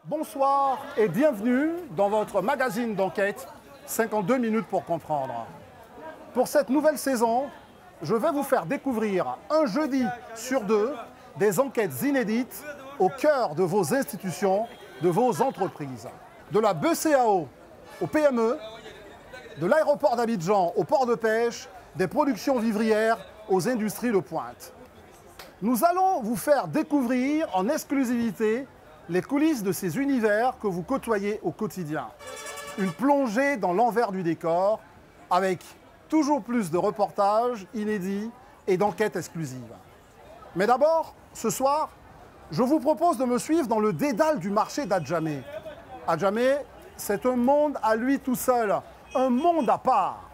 Bonsoir et bienvenue dans votre magazine d'enquête 52 minutes pour comprendre. Pour cette nouvelle saison, je vais vous faire découvrir un jeudi sur deux des enquêtes inédites au cœur de vos institutions, de vos entreprises. De la BCAO aux PME, de l'aéroport d'Abidjan au port de pêche, des productions vivrières aux industries de pointe. Nous allons vous faire découvrir en exclusivité les coulisses de ces univers que vous côtoyez au quotidien. Une plongée dans l'envers du décor avec toujours plus de reportages inédits et d'enquêtes exclusives. Mais d'abord, ce soir, je vous propose de me suivre dans le dédale du marché d'Adjamé. Adjamé, c'est un monde à lui tout seul, un monde à part.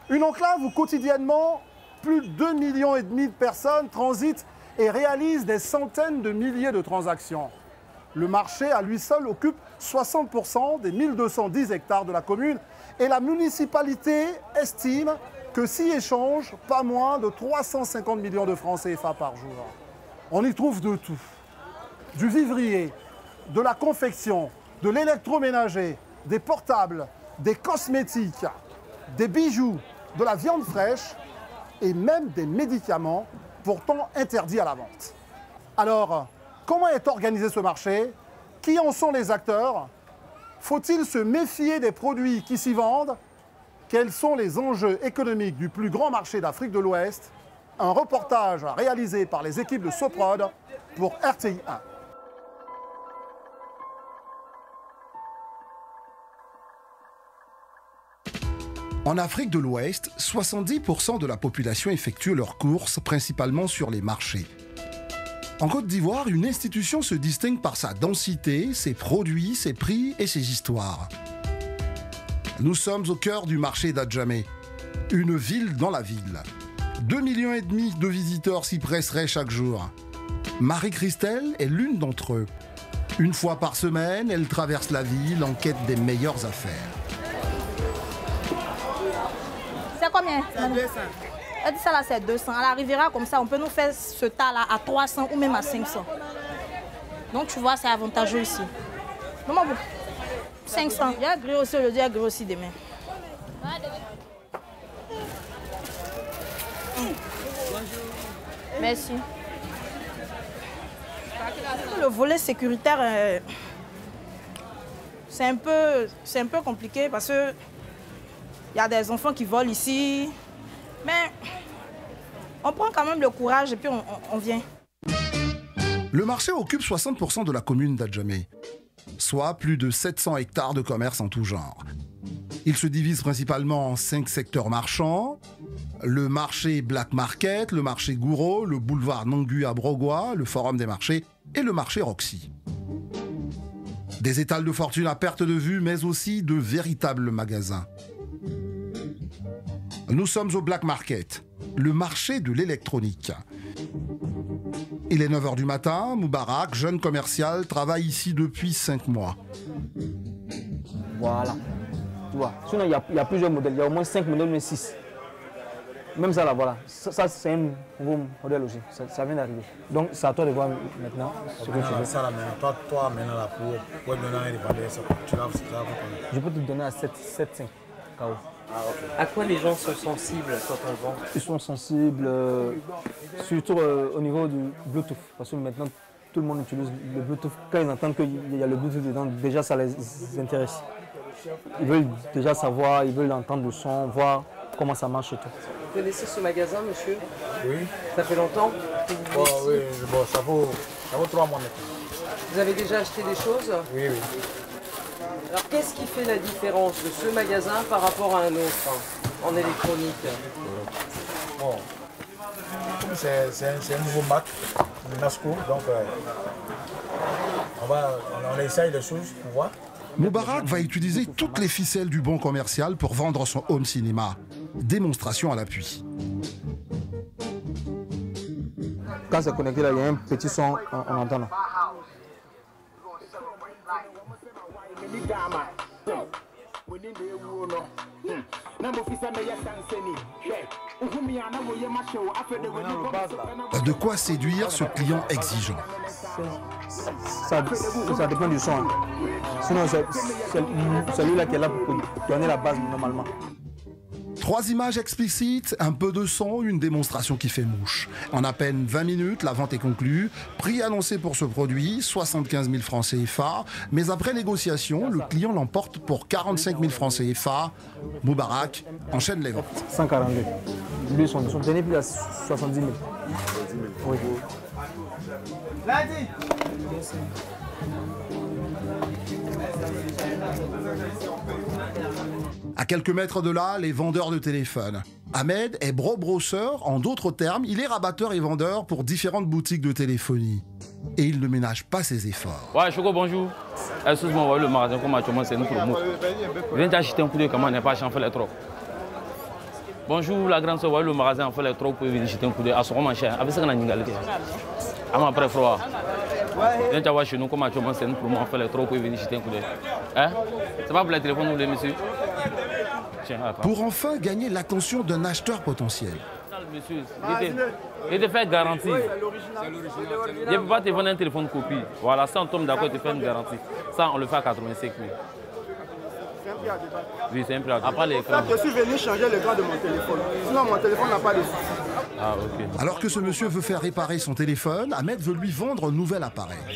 Une enclave où quotidiennement, plus de 2,5 millions de personnes transitent et réalise des centaines de milliers de transactions. Le marché à lui seul occupe 60% des 1210 hectares de la commune et la municipalité estime que s'y échangent pas moins de 350 millions de francs CFA par jour. On y trouve de tout. Du vivrier, de la confection, de l'électroménager, des portables, des cosmétiques, des bijoux, de la viande fraîche et même des médicaments pourtant interdits à la vente. Alors, comment est organisé ce marché? Qui en sont les acteurs? Faut-il se méfier des produits qui s'y vendent? Quels sont les enjeux économiques du plus grand marché d'Afrique de l'Ouest? Un reportage réalisé par les équipes de Soprod pour RTI 1. En Afrique de l'Ouest, 70% de la population effectue leurs courses principalement sur les marchés. En Côte d'Ivoire, une institution se distingue par sa densité, ses produits, ses prix et ses histoires. Nous sommes au cœur du marché d'Adjamé, une ville dans la ville. 2,5 millions de visiteurs s'y presseraient chaque jour. Marie-Christelle est l'une d'entre eux. Une fois par semaine, elle traverse la ville en quête des meilleures affaires. C'est combien? 200. Elle dit ça là, c'est 200. Elle arrivera comme ça, on peut nous faire ce tas là à 300 ou même à 500. Donc tu vois, c'est avantageux ici. Maman, 500. Il y a gris aussi aujourd'hui, il y a gris aussi demain. Merci. Le volet sécuritaire, c'est un peu compliqué parce que il y a des enfants qui volent ici, mais on prend quand même le courage et puis on vient. Le marché occupe 60% de la commune d'Adjamé, soit plus de 700 hectares de commerce en tout genre. Il se divise principalement en 5 secteurs marchands: le marché Black Market, le marché Gouro, le boulevard Nongu à Brogua, le forum des marchés et le marché Roxy. Des étals de fortune à perte de vue, mais aussi de véritables magasins. Nous sommes au Black Market, le marché de l'électronique. Il est 9 h du matin, Moubarak, jeune commercial, travaille ici depuis 5 mois. Voilà. Tu vois. Sinon, il y a plusieurs modèles. Il y a au moins 5 modèles, mais 6. Même ça là, voilà. Ça c'est un nouveau modèle aussi. Ça vient d'arriver. Donc, c'est à toi de voir maintenant ce que tu veux. Ça là, maintenant, toi, maintenant, là, pour donner un revendeur, tu vas Je peux te donner à 7,5 KO. Ah, ok. À quoi les gens sont sensibles quand on vend? Ils sont sensibles, surtout au niveau du Bluetooth. Parce que maintenant, tout le monde utilise le Bluetooth. Quand ils entendent qu'il y a le Bluetooth dedans, déjà, ça les intéresse. Ils veulent déjà savoir, ils veulent entendre le son, voir comment ça marche et tout. Vous connaissez ce magasin, monsieur? Oui. Ça fait longtemps? Bon, oui, bon, ça vaut 3 mois maintenant. Vous avez déjà acheté des choses? Oui, oui. Alors, qu'est-ce qui fait la différence de ce magasin par rapport à un autre en électronique? Bon, c'est un nouveau Mac, le Nasco, donc on essaye les choses pour voir. Moubarak va utiliser toutes les ficelles du bon commercial pour vendre son home cinéma. Démonstration à l'appui. Quand c'est connecté, là, il y a un petit son, on entend là. De quoi séduire ce client exigeant. Ça dépend du son. Hein. Sinon, c'est celui-là qui est là pour donner la base normalement. 3 images explicites, un peu de son, une démonstration qui fait mouche. En à peine 20 minutes, la vente est conclue. Prix annoncé pour ce produit, 75 000 francs CFA. Mais après négociation, le client l'emporte pour 45 000 francs CFA. Moubarak enchaîne les ventes. 142. Lui, son dernier prix à 70 000. Oui. À quelques mètres de là, les vendeurs de téléphones. Ahmed est bro-brosseur, en d'autres termes, il est rabatteur et vendeur pour différentes boutiques de téléphonie. Et il ne ménage pas ses efforts. Ouais, Choco, bonjour. Excuse-moi, le magasin, comme actuellement, c'est une promo. Viens t'acheter un coup de comment on n'est pas j'en fais les trop. Bonjour, la grande soeur, le magasin, on fait les trop pour venir acheter un coup de. À ce moment, cher. Avec ça, on a une galette. À ma après froid. Viens t'avoir chez nous, comme actuellement, c'est une promo, on fait les trop pour venir acheter un coup de. Hein? C'est pas pour le téléphone ou les messieurs? Pour enfin gagner l'attention d'un acheteur potentiel. Monsieur, il te fait garantie. Je ne peux pas te vendre un téléphone copie. Voilà, ça on tombe d'accord, il te fait une garantie. Ça on le fait à 85 000. Oui, c'est un prix. Après l'écran. Je suis venu changer l'écran de mon téléphone. Sinon mon téléphone n'a pas de soucis. Ah, ok. Alors que ce monsieur veut faire réparer son téléphone, Ahmed veut lui vendre un nouvel appareil. Mais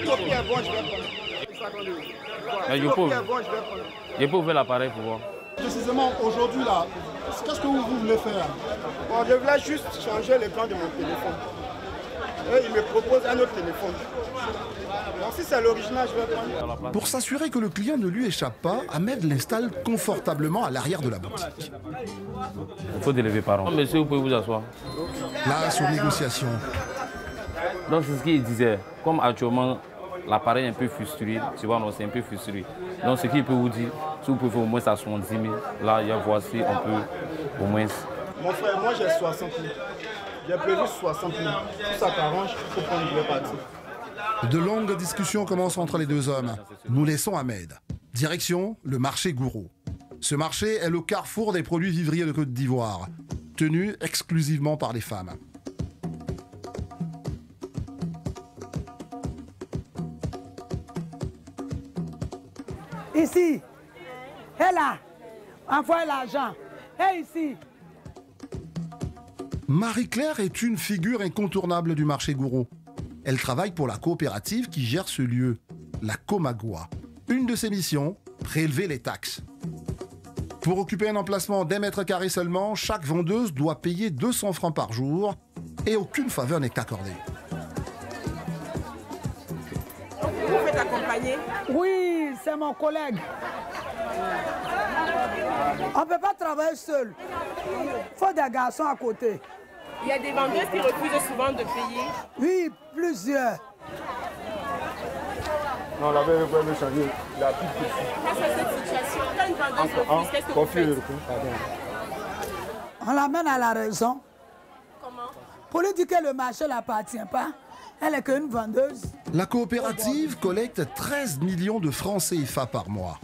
je peux ouvrir l'appareil pour voir. Précisément aujourd'hui là, qu'est-ce que vous voulez faire? Bon, je voulais juste changer l'écran de mon téléphone. Et il me propose un autre téléphone. Donc si c'est l'original, je vais prendre. Pour s'assurer que le client ne lui échappe pas, Ahmed l'installe confortablement à l'arrière de la boutique. Il faut délever par an. Monsieur, vous pouvez vous asseoir. Là, sur négociation. Donc c'est ce qu'il disait. Comme actuellement, l'appareil est un peu frustré, tu vois, non, c'est un peu frustré. Donc ce qu'il peut vous dire, si vous pouvez au moins à 70 000, là, voici, on peut au moins. Mon frère, moi j'ai 60 000. J'ai prévu 60 000. Si ça t'arrange, il faut prendre une partie. De longues discussions commencent entre les deux hommes. Nous laissons Ahmed. Direction, le marché Gouraud. Ce marché est le carrefour des produits vivriers de Côte d'Ivoire, tenu exclusivement par les femmes. Ici, et là, envoie l'argent. Et ici. Marie-Claire est une figure incontournable du marché Gouraud. Elle travaille pour la coopérative qui gère ce lieu, la Comagua. Une de ses missions, prélever les taxes. Pour occuper un emplacement d'1 mètre carré seulement, chaque vendeuse doit payer 200 francs par jour et aucune faveur n'est accordée. Vous faites accompagner? Oui, c'est mon collègue. On ne peut pas travailler seul. Il faut des garçons à côté. Il y a des vendeuses qui refusent souvent de payer. Oui, plusieurs. Non, la veille, vous pouvez changer la petite. Face à cette situation, quand une vendeuse refuse, qu'est-ce que vous faites? On l'amène à la raison. Comment? Pour lui dire que le marché ne l'appartient pas, elle est qu'une vendeuse. La coopérative collecte 13 millions de francs CFA par mois.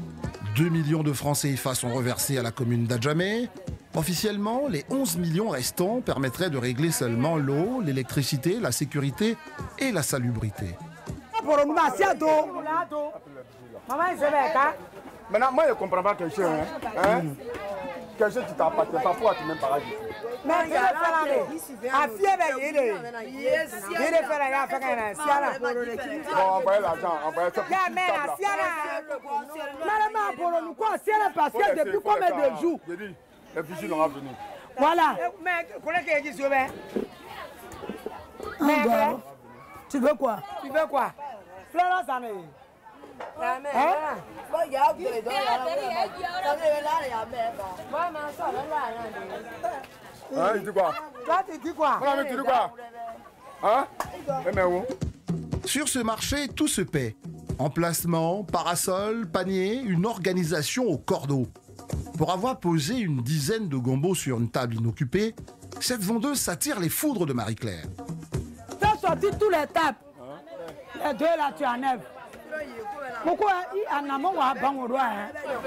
2 millions de francs CFA sont reversés à la commune d'Adjamé. Officiellement, les 11 millions restants permettraient de régler seulement l'eau, l'électricité, la sécurité et la salubrité. Maintenant, moi je ne comprends pas quelque chose. Hein? Quelque chose qui t'appartient pas, pourquoi tu m'aimes pas? Mais il y a bon, envoyez l'argent, envoyez ça. parce que depuis combien de jours? J'ai dit, les vigiles n'ont pas venu. Voilà. Tu veux quoi? Tu veux quoi? Hein, il dit quoi? Toi, tu dis quoi? Tu dis quoi? Hein? Mais où? Sur ce marché, tout se paie. Emplacement, parasol, panier, une organisation au cordeau. Pour avoir posé une dizaine de gombos sur une table inoccupée, cette vendeuse s'attire les foudres de Marie-Claire. Tu as sorti tous les tables. Les deux là, tu enlèves. Pourquoi en amont ou à Bangodoua?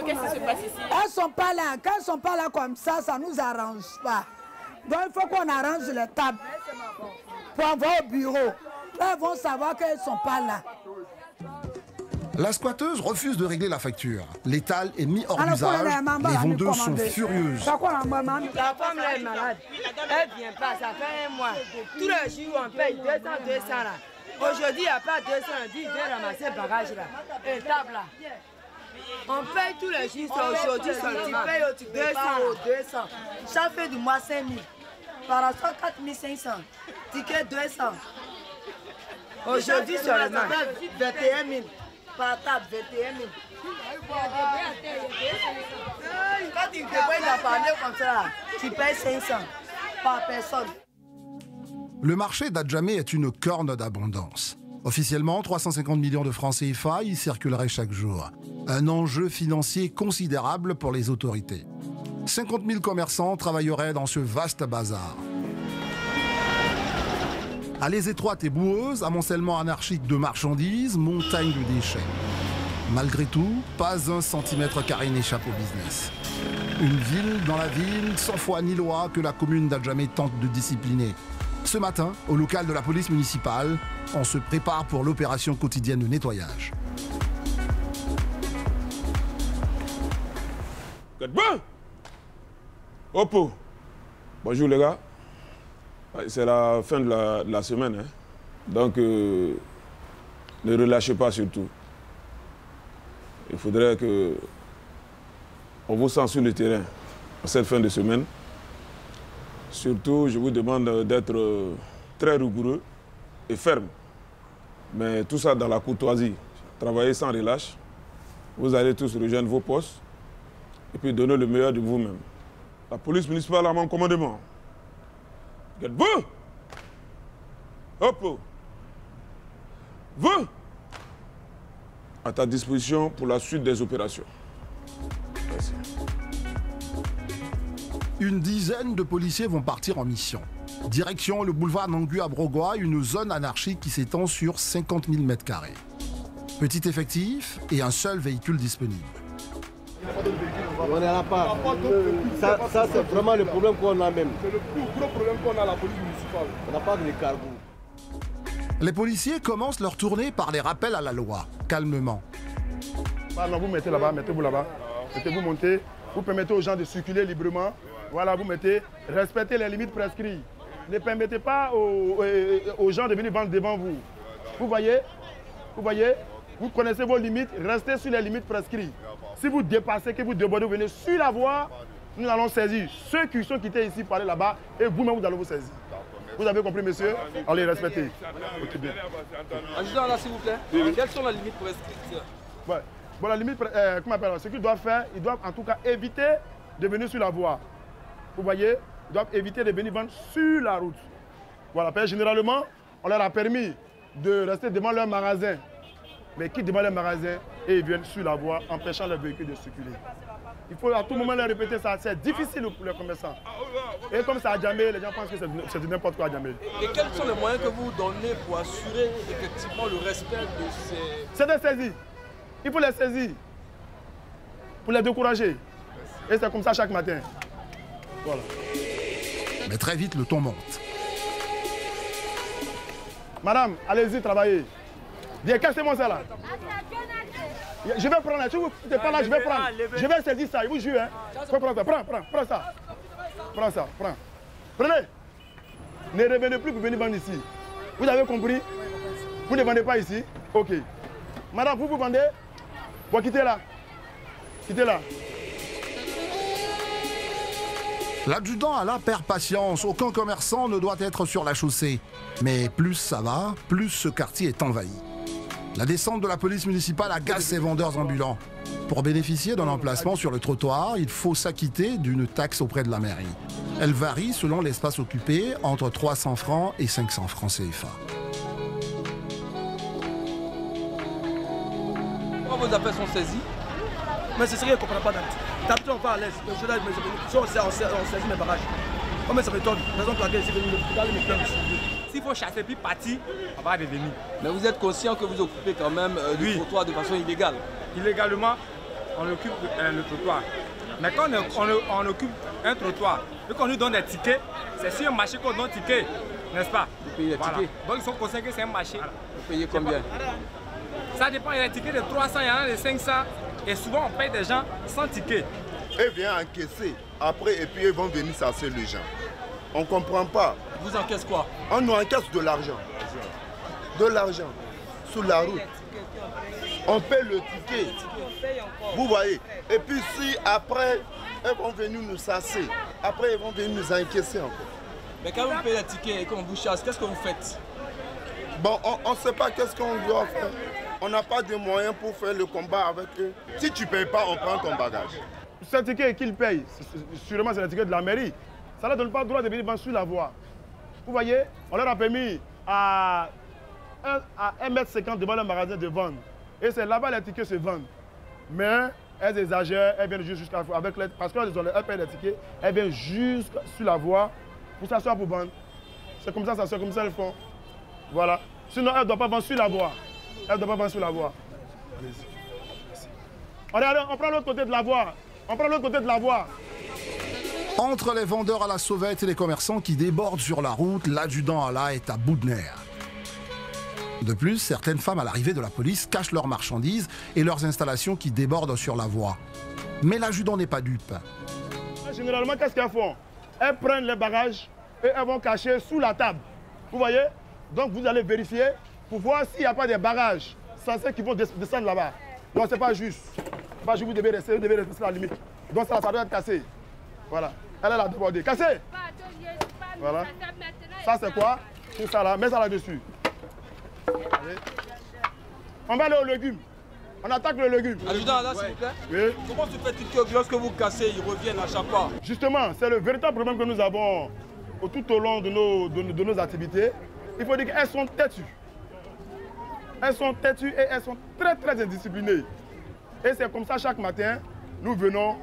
Qu'est-ce qui se passe ici? Elles sont pas là. Quand elles sont pas là comme ça nous arrange pas. Donc il faut qu'on arrange les tables pour avoir au bureau. Là, ils vont savoir qu'elles sont pas là. La squatteuse refuse de régler la facture. L'étal est mis hors d'usage. Les vendeuses sont furieuses. La femme là est malade. Elle vient pas, ça fait un mois. Tous les jours, on paye 200 là. Aujourd'hui, il n'y a pas 200, on dit, viens ramasser le bagage là. Et table là. On paye tous les jours, c'est aujourd'hui seulement. Tu payes 200. Ça fait du mois 5 000. Par rapport 4 500. Ticket 200. Aujourd'hui seulement, 21 000. Par table, 21 000. Quand tu te payes la parler comme ça, tu payes 500 par personne. Le marché d'Adjamé est une corne d'abondance. Officiellement, 350 millions de francs CFA y circuleraient chaque jour. Un enjeu financier considérable pour les autorités. 50 000 commerçants travailleraient dans ce vaste bazar. Allées étroites et boueuses, amoncellement anarchique de marchandises, montagne de déchets. Malgré tout, pas un centimètre carré n'échappe au business. Une ville dans la ville, sans foi ni loi, que la commune d'Adjamé tente de discipliner. Ce matin, au local de la police municipale, on se prépare pour l'opération quotidienne de nettoyage. Opo. Bonjour les gars. C'est la fin de la semaine. Hein. Donc, ne relâchez pas surtout. Il faudrait que on vous sente sur le terrain cette fin de semaine. Surtout, je vous demande d'être très rigoureux et ferme. Mais tout ça dans la courtoisie. Travaillez sans relâche. Vous allez tous rejoindre vos postes et puis donner le meilleur de vous-même. La police municipale a mon commandement. Vous, hop, vous, à ta disposition pour la suite des opérations. Merci. Une dizaine de policiers vont partir en mission. Direction le boulevard Nangu à Brogoua, une zone anarchique qui s'étend sur 50 000 m². Petit effectif et un seul véhicule disponible. On n'en a pas. Ça c'est vraiment le problème qu'on a même. C'est le plus gros problème qu'on a à la police municipale. On n'a pas de cargo. Les policiers commencent leur tournée par les rappels à la loi, calmement. Non, vous mettez là-bas, mettez-vous là-bas. Mettez-vous monter. Vous permettez aux gens de circuler librement. Voilà, vous mettez. Respectez les limites prescrites. Ne permettez pas aux gens de venir vendre devant vous. Vous voyez? Vous connaissez vos limites. Restez sur les limites prescrites. Si vous dépassez, que vous débordez, vous venez sur la voie, nous allons saisir ceux qui sont quittés ici pour aller là-bas et vous-même, vous allez vous saisir. Vous avez compris, monsieur? Allez, respectez. Adjudant là, s'il vous plaît. Quelles sont les limites prescrites? Ouais. Bon, la limite, comment on appelle? Ce qu'ils doivent faire, ils doivent en tout cas éviter de venir sur la voie. Vous voyez? Ils doivent éviter de venir vendre sur la route. Voilà. Généralement, on leur a permis de rester devant leur magasin. Mais ils quittent devant leur magasin et ils viennent sur la voie, empêchant les véhicules de circuler. Il faut à tout moment leur répéter ça. C'est difficile pour les commerçants. Et comme ça à Adjamé, les gens pensent que c'est de n'importe quoi à Adjamé. Et quels sont les moyens que vous donnez pour assurer effectivement le respect de ces... C'est de saisir. Il faut les saisir. Pour les décourager. Et c'est comme ça chaque matin. Voilà. Mais très vite, le ton monte. Madame, allez-y travailler. Viens, cassez-moi ça là. Je vais prendre, si vous n'êtes pas là, je vais prendre. Je vais saisir ça, je vous jure. Hein. Prends ça. Prends ça. Prenez. Ne revenez plus pour venir vendre ici. Vous avez compris? Vous ne vendez pas ici? Ok. Madame, vous vendez? Bon, quittez là. L'adjudant Ala perd patience. Aucun commerçant ne doit être sur la chaussée. Mais plus ça va, plus ce quartier est envahi. La descente de la police municipale agace ses vendeurs ambulants. Pour bénéficier d'un emplacement sur le trottoir, il faut s'acquitter d'une taxe auprès de la mairie. Elle varie selon l'espace occupé, entre 300 francs et 500 francs CFA. Pourquoi vos appels sont saisis? Mais c'est sérieux, je ne comprends pas d'acte. D'habitude, on va à l'aise. Si on saisit mes bagages. Comment ça m'étonne? Raison pour laquelle c'est venu me plaindre ici. s'il faut chasser puis partir, on va revenir. Mais vous êtes conscient que vous occupez quand même du trottoir de façon illégale? Illégalement, on occupe le trottoir. Mais quand on occupe un trottoir et qu'on nous donne des tickets, c'est sur un marché qu'on donne tickets, n'est-ce pas? Vous payez les tickets? Donc ils sont conscients que c'est un marché. Vous payez combien? Ça dépend, il y a des tickets de 300, il y en a de 500 et souvent on paye des gens sans ticket. Ils viennent encaisser après et puis ils vont venir chasser les gens. On ne comprend pas. Vous encaissez quoi? On nous encaisse de l'argent. De l'argent. Sur la route. On paie le ticket. Vous voyez. Et puis si après, ils vont venir nous chasser. Après, ils vont venir nous encaisser encore. Mais quand vous payez les tickets et qu'on vous chasse, qu'est-ce que vous faites? Bon, on ne sait pas qu'est-ce qu'on doit faire. On n'a pas de moyens pour faire le combat avec eux. Si tu ne payes pas, on prend ton bagage. Ce ticket qu'ils payent, sûrement c'est le ticket de la mairie. Ça ne leur donne pas le droit de venir sur la voie. Vous voyez, on leur a permis à 1,50 m devant le magasin de vendre. Et c'est là-bas les tickets se vendent. Mais elles exagèrent, elles viennent juste jusqu'à avec les, parce qu'elles payent les tickets, elles viennent juste sur la voie pour s'asseoir pour vendre. C'est comme ça, c'est comme ça elles font. Voilà. Sinon, elles ne doivent pas vendre sur la voie. Elles ne doivent pas vendre sur la voie. On prend l'autre côté de la voie. On prend l'autre côté de la voie. Entre les vendeurs à la sauvette et les commerçants qui débordent sur la route, l'adjudant Allah est à bout de nerfs. De plus, certaines femmes à l'arrivée de la police cachent leurs marchandises et leurs installations qui débordent sur la voie. Mais l'adjudant n'est pas dupe. Généralement, qu'est-ce qu'elles font? Elles prennent les bagages et elles vont cacher sous la table. Vous voyez? Donc vous allez vérifier pour voir s'il n'y a pas des bagages censés qui vont descendre là-bas. Non, ce n'est pas juste. Pas juste, vous devez rester sur la limite. Donc ça doit être cassé. Voilà. Elle a débordé. Cassé! Voilà. Ça c'est quoi? Tout ça là, mets ça là-dessus. Allez. On va aller aux légumes. On attaque le légume. Adjudant, là, s'il vous plaît. Oui. Comment se fait-il que lorsque vous cassez, ils reviennent à chaque fois? Justement, c'est le véritable problème que nous avons tout au long de nos activités. Il faut dire qu'elles sont têtues. Elles sont têtues et elles sont très très indisciplinées. Et c'est comme ça chaque matin, nous venons,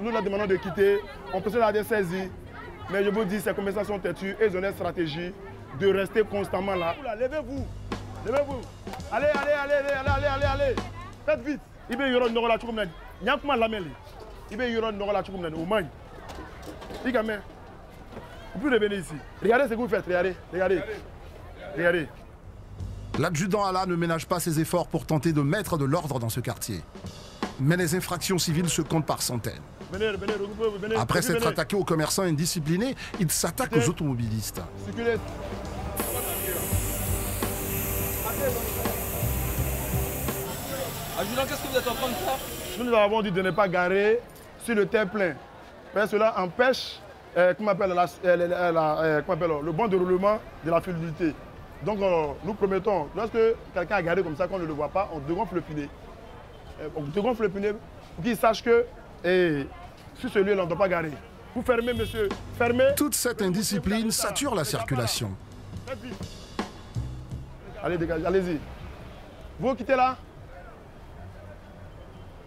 nous leur demandons de quitter, on peut se la saisir. Mais je vous dis, ces commerçants sont têtus et ils ont une stratégie de rester constamment là. Levez-vous, levez-vous. Allez, allez, allez, allez, allez, allez, allez. Faites vite. Il va y avoir une nouvelle chose. Il y a comment la mêler. Il va y avoir une nouvelle chose. Au moins. Il gamin. Vous pouvez revenir ici. Regardez ce que vous faites. Regardez, regardez. Regardez. L'adjudant Allah ne ménage pas ses efforts pour tenter de mettre de l'ordre dans ce quartier. Mais les infractions civiles se comptent par centaines. Après s'être attaqué aux commerçants indisciplinés, il s'attaque aux automobilistes. Adjudant, qu'est-ce que vous êtes en train de faire? Nous avons dit de ne pas garer sur le terre-plein. Parce que cela empêche le bon déroulement de la fluidité. Donc nous promettons, lorsque quelqu'un a garé comme ça, qu'on ne le voit pas, on dégonfle le pneu. On dégonfle le pneu pour qu'il sache que sur ce lieu, on ne doit pas garer. Vous fermez, monsieur, fermez. Toute cette indiscipline sature la circulation. Allez, dégagez, allez-y. Vous quittez là.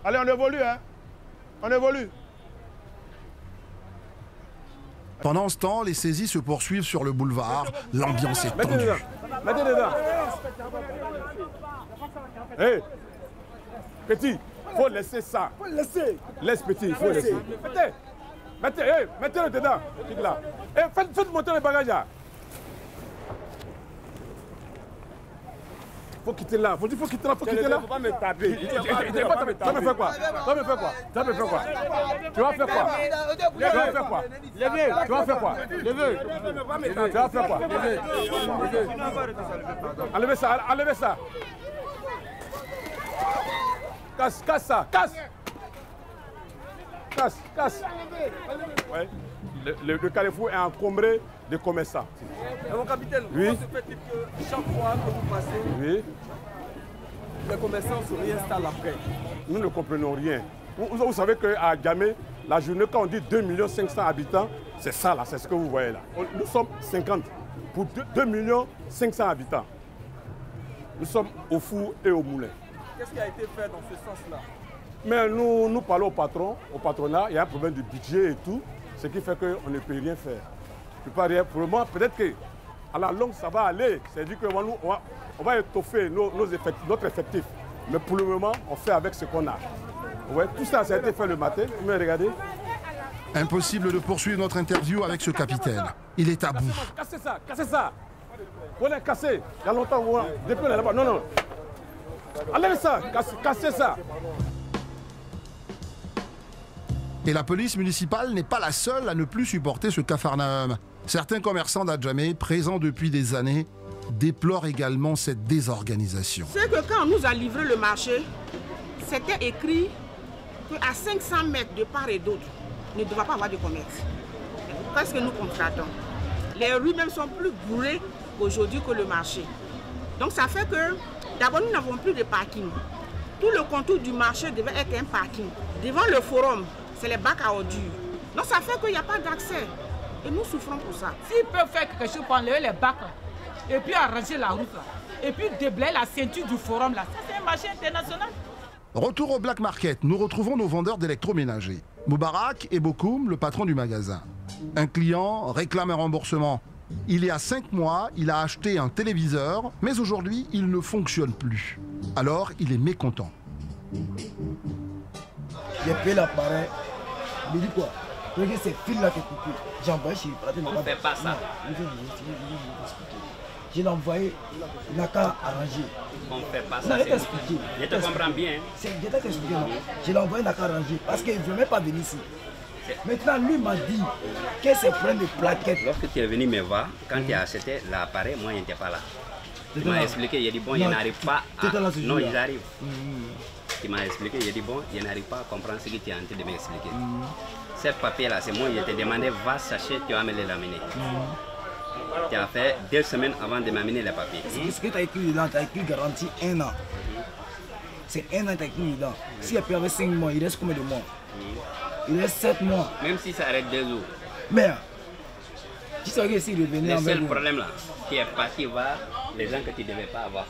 Allez, on évolue, hein. On évolue. Pendant ce temps, les saisies se poursuivent sur le boulevard. L'ambiance est tendue. Mettez dedans. Hé, petit, il faut laisser ça. Il faut laisser. Laisse petit, il faut laisser. Mettez-le dedans. Là. Faites monter les bagages là. Faut quitter là, faut quitter là, faut quitter là. Faut pas me taper. Ça me fait quoi? Ça me fait quoi? Ça me fait quoi? Tu vas faire quoi? Tu vas faire quoi? Tu vas faire quoi? Tu vas faire quoi? Enlevez ça, enlevez ça. Casse, casse ça, casse. Casse, casse. Ouais. Le carrefour est encombré de commerçants. Mon capitaine, oui. Comment se fait-il que chaque fois que vous passez, oui, les commerçants se réinstallent après? Nous ne comprenons rien. Vous savez qu'à Djamé, la journée, quand on dit 2 500 000 habitants, c'est ça là, c'est ce que vous voyez là. Nous sommes 50 pour 2 500 000 habitants. Nous sommes au four et au moulin. Qu'est-ce qui a été fait dans ce sens-là? Mais nous parlons au patron, au patronat, il y a un problème de budget et tout, ce qui fait qu'on ne peut rien faire. Je ne peux pas rien. Pour le moment, peut-être À la longue, ça va aller. C'est-à-dire qu'on va étoffer notre effectif. Mais pour le moment, on fait avec ce qu'on a. Ouais, tout ça, ça a été fait le matin. Vous me regardez? Impossible de poursuivre notre interview avec ce capitaine. Il est à bout. Cassez ça, cassez ça. On est cassé. Il y a longtemps, depuis on est là-bas. Non, non. Enlevez ça, cassez ça. Et la police municipale n'est pas la seule à ne plus supporter ce capharnaüm. Certains commerçants d'Adjamé, présents depuis des années, déplorent également cette désorganisation. C'est que quand on nous a livré le marché, c'était écrit qu'à 500 mètres de part et d'autre, il ne devrait pas avoir de commerce. Qu'est-ce que nous constatons? Les rues même sont plus bourrées aujourd'hui que le marché. Donc ça fait que, d'abord, nous n'avons plus de parking. Tout le contour du marché devait être un parking. Devant le forum, c'est les bacs à ordures. Donc ça fait qu'il n'y a pas d'accès. Et nous souffrons pour ça. S'ils peuvent faire quelque chose pour enlever les bacs, et puis arranger la route, là, et puis déblayer la ceinture du forum, là, ça c'est un marché international. Retour au Black Market, nous retrouvons nos vendeurs d'électroménager. Moubarak et Bokoum, le patron du magasin. Un client réclame un remboursement. Il y a 5 mois, il a acheté un téléviseur, mais aujourd'hui, il ne fonctionne plus. Alors, il est mécontent. J'ai payé l'appareil. Il me dit quoi? Regarde ces fils-là qui coupent. J'ai envoyé chez lui. On ne fait pas ça. Je l'ai envoyé, il n'a qu'à arranger. On ne fait pas ça. Non, je t'explique. Je te comprends bien. Je t'explique. Je l'ai envoyé, il n'a qu'à arranger. Parce qu'il ne veut même pas venir ici. Maintenant, lui m'a dit que c'est plein de plaquettes. Lorsque tu es venu me voir, quand tu as acheté l'appareil, moi, je n'étais pas là. Tu m'as expliqué, il a dit bon, il n'arrive pas à... Non, ils arrivent. Tu m'as expliqué, il a dit bon, il n'arrive pas à comprendre ce que tu es en train de m'expliquer. Ce papier-là, c'est moi, je t'ai demandé, va chercher, tu vas me l'amener. Tu as fait 2 semaines avant de m'amener les papiers. Ce que tu as écrit dedans, tu as écrit garantie 1 an. C'est 1 an que tu as écrit dedans. Si après avec 5 mois, il reste combien de mois? Il reste 7 mois. Même si ça arrête 2 jours. Mais, tu sais que s'il revenait le avec seul vous. problème là, tu es parti voir les gens que tu ne devais pas avoir.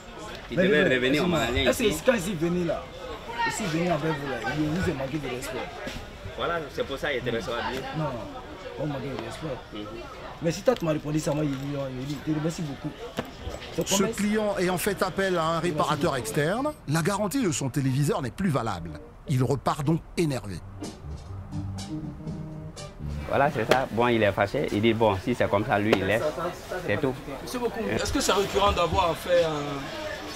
Tu devais revenir au magasin ici. Est-ce que quand il venait là, s'il venait avec vous là, il vous a manqué de respect? Voilà, c'est pour ça qu'il te reçoit bien. Non, on manqué de respect. Mais si toi tu m'as répondu ça, moi il dit, je te remercie beaucoup. Ce client ayant fait appel à un réparateur externe, la garantie de son téléviseur n'est plus valable. Il repart donc énervé. Voilà, c'est ça. Bon, il est fâché. Il dit, bon, si c'est comme ça, lui, il laisse. C'est tout. Merci beaucoup. Est-ce que c'est récurrent d'avoir fait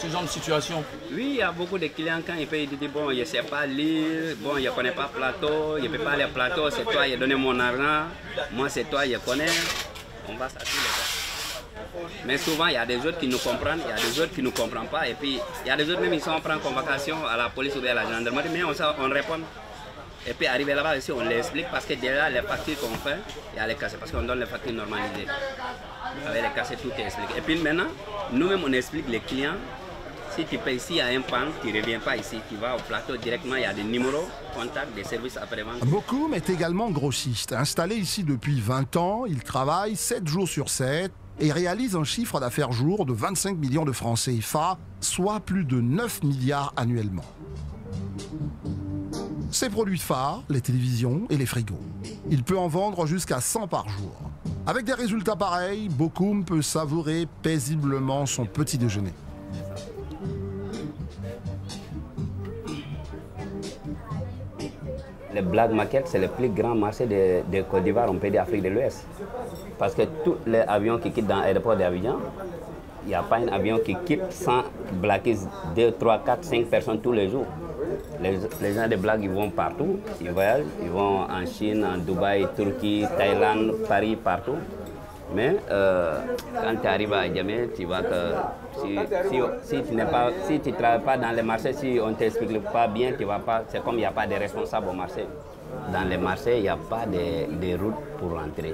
ce genre de situation? Oui, il y a beaucoup de clients, quand ils payent, ils disent, bon, je ne sais pas lire, bon, je ne connais pas plateau, je ne peux pas aller plateau, c'est toi, il a donné mon argent, moi, c'est toi, je connais. On va s'assurer les gars. Mais souvent, il y a des autres qui nous comprennent, il y a des autres qui ne nous comprennent pas. Et puis, il y a des autres même, ils sont en convocation à la police ou à la gendarmerie, mais on répond. Et puis, arrivé là-bas aussi, on les explique parce que déjà, les factures qu'on fait, il y a les casser, parce qu'on donne les factures normalisées. Avec les casser, tout est expliqué. Et puis maintenant, nous-mêmes, on explique les clients. Si tu payes ici à un pan, tu ne reviens pas ici, tu vas au plateau directement, il y a des numéros, contacts, des services après-vente. Bokoum est également grossiste. Installé ici depuis 20 ans, il travaille 7 jours sur 7 et réalise un chiffre d'affaires jour de 25 millions de francs CFA, soit plus de 9 milliards annuellement. Ses produits phares, les télévisions et les frigos. Il peut en vendre jusqu'à 100 par jour. Avec des résultats pareils, Bokoum peut savourer paisiblement son petit déjeuner. Le Black Market, c'est le plus grand marché de Côte d'Ivoire, on peut dire Afrique de l'Ouest. Parce que tous les avions qui quittent dans l'aéroport d'Abidjan, il n'y a pas un avion qui quitte sans blaguer 2, 3, 4, 5 personnes tous les jours. Les gens de Black, ils vont partout, ils voyagent, ils vont en Chine, en Dubaï, Turquie, Thaïlande, Paris, partout. Mais quand tu arrives à Adjamé, tu vois que si tu ne travailles pas dans les marchés, si on ne t'explique pas bien, tu vas pas. C'est comme il n'y a pas de responsables au marché. Dans les marchés, il n'y a pas de routes pour rentrer.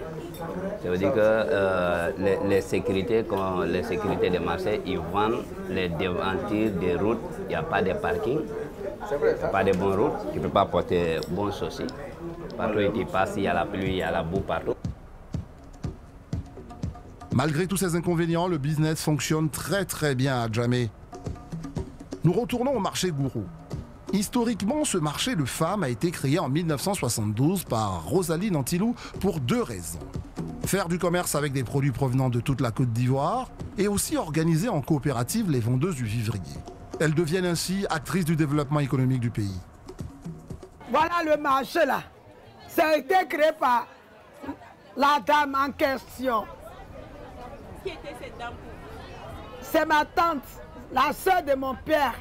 Ça veut dire que les sécurités des marchés, ils vendent les devantures des routes. Il n'y a pas de parking, il n'y a pas de bonnes routes. Tu ne peux pas porter bonnes chaussures. Partout où tu passes, il y a la pluie, il y a la boue partout. Malgré tous ces inconvénients, le business fonctionne très bien à Adjamé. Nous retournons au marché Gourou. Historiquement, ce marché de femmes a été créé en 1972 par Rosalie Nantilou pour 2 raisons. Faire du commerce avec des produits provenant de toute la Côte d'Ivoire et aussi organiser en coopérative les vendeuses du vivrier. Elles deviennent ainsi actrices du développement économique du pays. Voilà le marché là. Ça a été créé par la dame en question. Qui était cette dame? C'est ma tante, la sœur de mon père.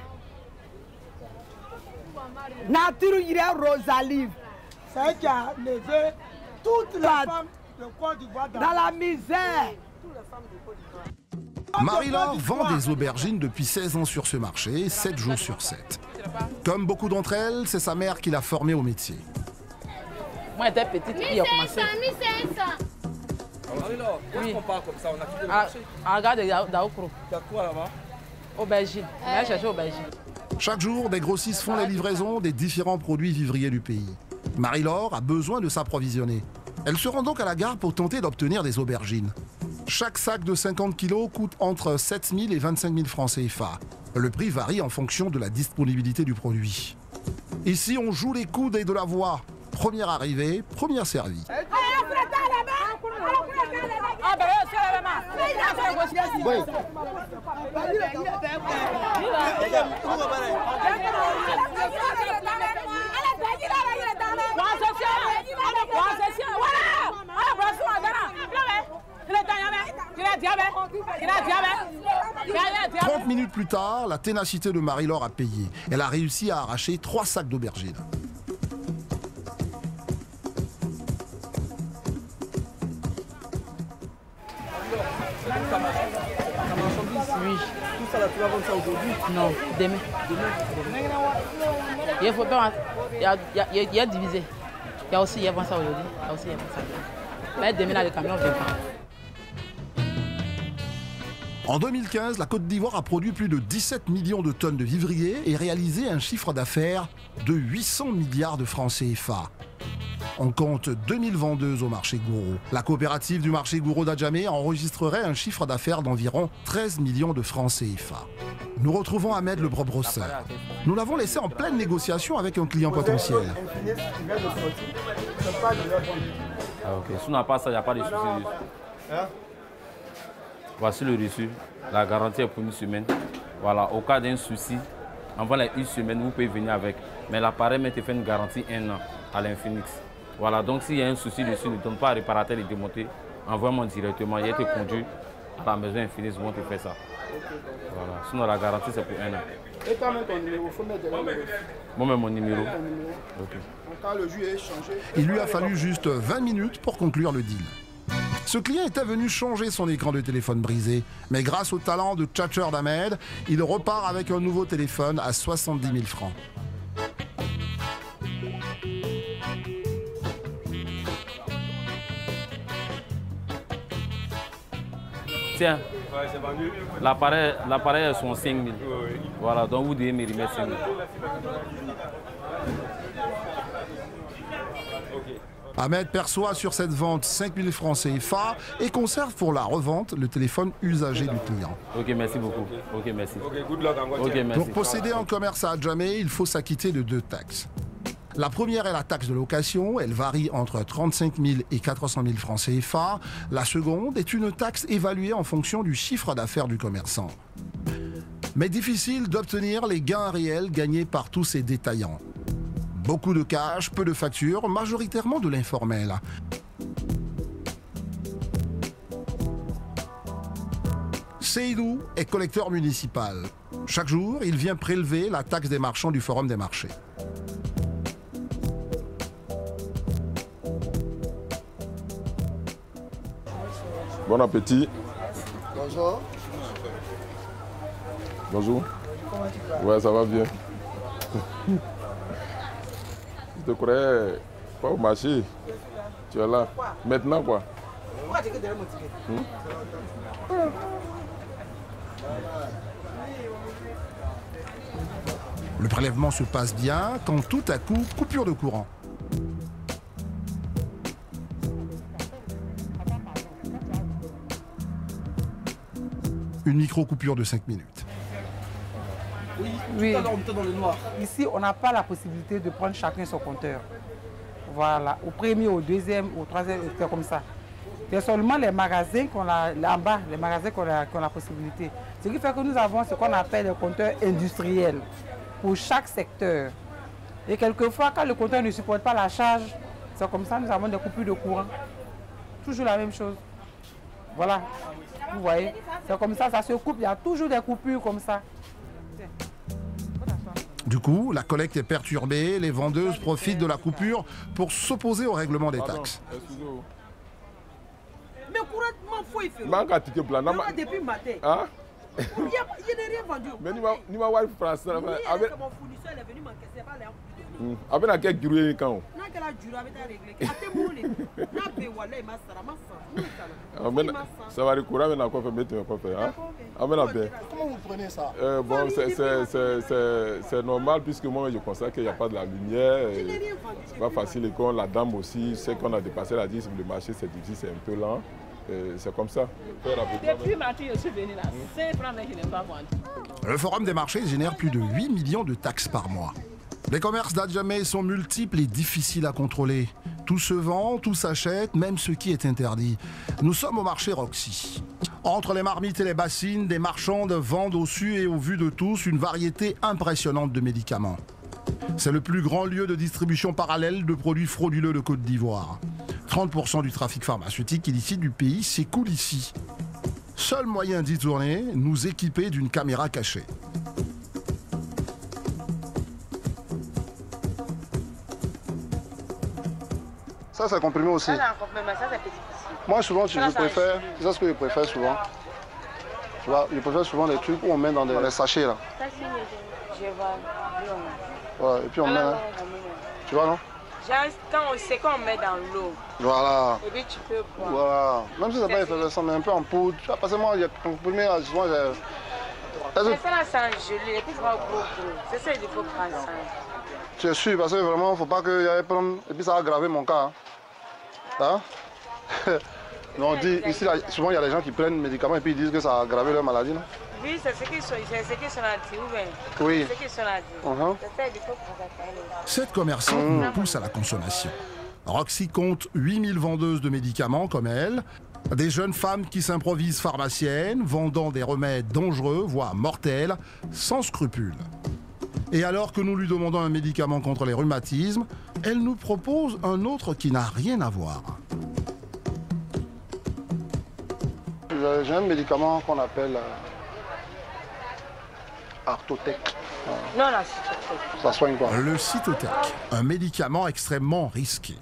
Nature Rosalie. C'est elle qui a levé toutes les femmes de Côte d'Ivoire dans la misère. Marie-Laure vend des aubergines depuis 16 ans sur ce marché, 7 jours sur 7. Comme beaucoup d'entre elles, c'est sa mère qui l'a formée au métier. Moi, j'étais petite, puis on commençait. Marie-Laure, pourquoi on parle comme ça? On a quitté le marché. Regarde, Daokro. T'as quoi là-bas? Aubergine. On a cherché aubergine. Chaque jour, des grossistes font les livraisons des différents produits vivriers du pays. Marie-Laure a besoin de s'approvisionner. Elle se rend donc à la gare pour tenter d'obtenir des aubergines. Chaque sac de 50 kg coûte entre 7 000 et 25 000 francs CFA. Le prix varie en fonction de la disponibilité du produit. Ici, on joue les coudes et de la voix. Première arrivée, première servie. « 30 minutes plus tard, la ténacité de Marie-Laure a payé. Elle a réussi à arracher 3 sacs d'aubergines. Oui. Tout ça là, tu vas vendre ça aujourd'hui? Non, demain. Il faut pas. Il y a divisé. Il y a aussi, il y a vendu ça aujourd'hui. Il y a aussi, il y a vendu ça. Mais demain, là, le camion vient pas. En 2015, la Côte d'Ivoire a produit plus de 17 millions de tonnes de vivriers et réalisé un chiffre d'affaires de 800 milliards de francs CFA. On compte 2000 vendeuses au marché Gouro. La coopérative du marché Gouro d'Adjamé enregistrerait un chiffre d'affaires d'environ 13 millions de francs CFA. Nous retrouvons Ahmed le brosseur. Nous l'avons laissé en pleine négociation avec un client potentiel. Ah, ok. Si on n'a pas ça, il n'y a pas de souci. Voici le reçu. La garantie est pour une semaine. Voilà, au cas d'un souci, avant les 1 semaine, vous pouvez venir avec. Mais l'appareil te fait une garantie 1 an à l'Infinix. Voilà, donc s'il y a un souci dessus, ne donne pas à réparateur de démonter. Envoie-moi directement. Il a été conduit à la maison Infinix, vont te faire ça. Voilà. Sinon, la garantie, c'est pour 1 an. Et quand même ton numéro, il faut mettre numéro. Moi-même, mon numéro. Okay. Quand le jus est changé. Il lui a fallu juste 20 minutes pour conclure le deal. Ce client était venu changer son écran de téléphone brisé, mais grâce au talent de tchatcheur d'Ahmed, il repart avec un nouveau téléphone à 70 000 francs. Tiens, l'appareil est son 5 000. Oui. Voilà, donc vous devez me remettre 5 000. Ahmed perçoit sur cette vente 5 000 francs CFA et conserve pour la revente le téléphone usagé du client. Ok, merci beaucoup. Ok, merci. Good luck, okay, merci. Pour posséder un commerce à Adjamé, il faut s'acquitter de 2 taxes. La première est la taxe de location, elle varie entre 35 000 et 400 000 francs CFA. La seconde est une taxe évaluée en fonction du chiffre d'affaires du commerçant. Mais difficile d'obtenir les gains réels gagnés par tous ces détaillants. Beaucoup de cash, peu de factures, majoritairement de l'informel. Seydou est collecteur municipal. Chaque jour, il vient prélever la taxe des marchands du Forum des marchés. Bon appétit. Bonjour. Bonjour. Ouais, ça va bien. Je te croyais pas au marché. Tu es là. Maintenant quoi? Le prélèvement se passe bien quand tout à coup, coupure de courant. Une micro-coupure de 5 minutes. Oui. Dans le noir. Ici, on n'a pas la possibilité de prendre chacun son compteur. Voilà. Au premier, au deuxième, au troisième, c'est comme ça. C'est seulement les magasins qu'on a en bas, les magasins qu'on a la possibilité. Ce qui fait que nous avons ce qu'on appelle le compteur industriel pour chaque secteur. Et quelquefois, quand le compteur ne supporte pas la charge, c'est comme ça, nous avons des coupures de courant. Toujours la même chose. Voilà, vous voyez, c'est comme ça, ça se coupe, il y a toujours des coupures comme ça. Du coup, la collecte est perturbée, les vendeuses profitent de la coupure pour s'opposer au règlement des taxes. Mais couramment, faut y faire. Depuis le matin. Hein? Il n'y a rien vendu. Mais ni ma wife français. Mon fournisseur est venu m'encaisser par les avec la quête durée quand ça va recourir avec la coiffe mettre quoi faire. Comment vous prenez ça? Bon, c'est normal puisque moi je constate qu'il n'y a pas de la lumière. C'est pas facile et quand la dame aussi sait qu'on a dépassé la 10, le marché c'est difficile, c'est un peu lent. C'est comme ça. Depuis matin, je suis venu là. 5 francs, mais je n'ai pas vendu. Le Forum des marchés génère plus de 8 millions de taxes par mois. Les commerces d'Adjamé sont multiples et difficiles à contrôler. Tout se vend, tout s'achète, même ce qui est interdit. Nous sommes au marché Roxy. Entre les marmites et les bassines, des marchandes vendent au su et au vu de tous une variété impressionnante de médicaments. C'est le plus grand lieu de distribution parallèle de produits frauduleux de Côte d'Ivoire. 30% du trafic pharmaceutique illicite du pays s'écoule ici. Seul moyen d'y tourner, nous équiper d'une caméra cachée. Ça, c'est comprimé aussi. Ça, c'est comprimé, ça, c'est petit. Moi, souvent, je préfère, c'est ça ce que je préfère souvent. Tu vois, je préfère souvent des trucs où on met dans des sachets là. Ça, je vois. Voilà, et puis on met là. Tu vois, non? Quand on sait qu'on met dans l'eau. Voilà. Et puis tu peux boire. Voilà. Même si c'est pas effervescent, mais un peu en poudre. Tu vois, parce que moi, il y a comprimé là, souvent, j'ai. Mais ça là, c'est en gelé, et puis ça va gros. C'est ça, il faut prendre ça. Tu es sûr, parce que vraiment, il ne faut pas que j'aille prendre. Et puis ça va aggraver mon cas. Hein? On dit, ici, là, souvent, il y a des gens qui prennent médicaments et puis ils disent que ça a aggravé leur maladie, non? Oui, c'est ce qu'ils sont dit, ou bien? Oui. C'est ce qu'ils sont dit. C'est ça, il faut prendre ça. Cette commerçante pousse à la consommation. Roxy compte 8000 vendeuses de médicaments comme elle, des jeunes femmes qui s'improvisent pharmaciennes, vendant des remèdes dangereux, voire mortels, sans scrupules. Et alors que nous lui demandons un médicament contre les rhumatismes, elle nous propose un autre qui n'a rien à voir. J'ai un médicament qu'on appelle Artotec. Non, la Cytotec. Ça soigne quoi? Le Cytotec, un médicament extrêmement risqué.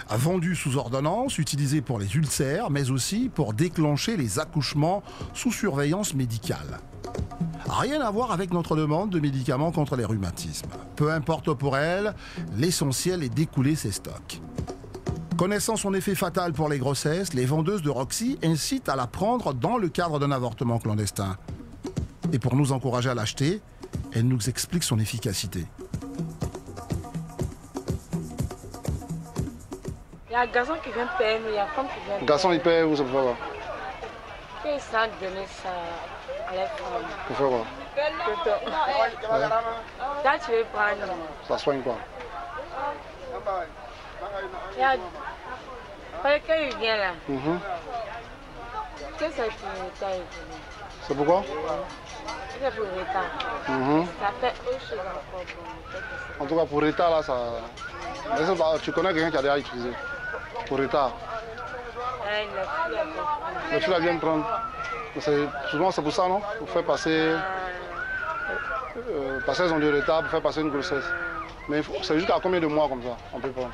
Vendu sous ordonnance, utilisé pour les ulcères, mais aussi pour déclencher les accouchements sous surveillance médicale. Rien à voir avec notre demande de médicaments contre les rhumatismes. Peu importe pour elle, l'essentiel est d'écouler ses stocks. Connaissant son effet fatal pour les grossesses, les vendeuses de Roxy incitent à la prendre dans le cadre d'un avortement clandestin. Et pour nous encourager à l'acheter, elle nous explique son efficacité. Il y a un garçon qui vient payer, mais il y a une femme qui vient payer. Garçon, il paye, vous savez pas quoi? Il s'en donner ça à la femme. Pour faire quoi? Là, tu veux prendre. Ça soigne quoi? Il y a... Quand il vient là, qu'est-ce que c'est pour le retard? C'est pourquoi? C'est pour le retard. Ça fait autre chose encore. En tout cas, pour retard, là, ça... Tu connais quelqu'un qui a déjà utilisé? Pour retard. Mais tu la viens de prendre. Souvent, c'est pour ça, non? Pour faire passer... passer les ondes de retard, pour faire passer une grossesse. Mais c'est jusqu'à combien de mois comme ça, on peut prendre?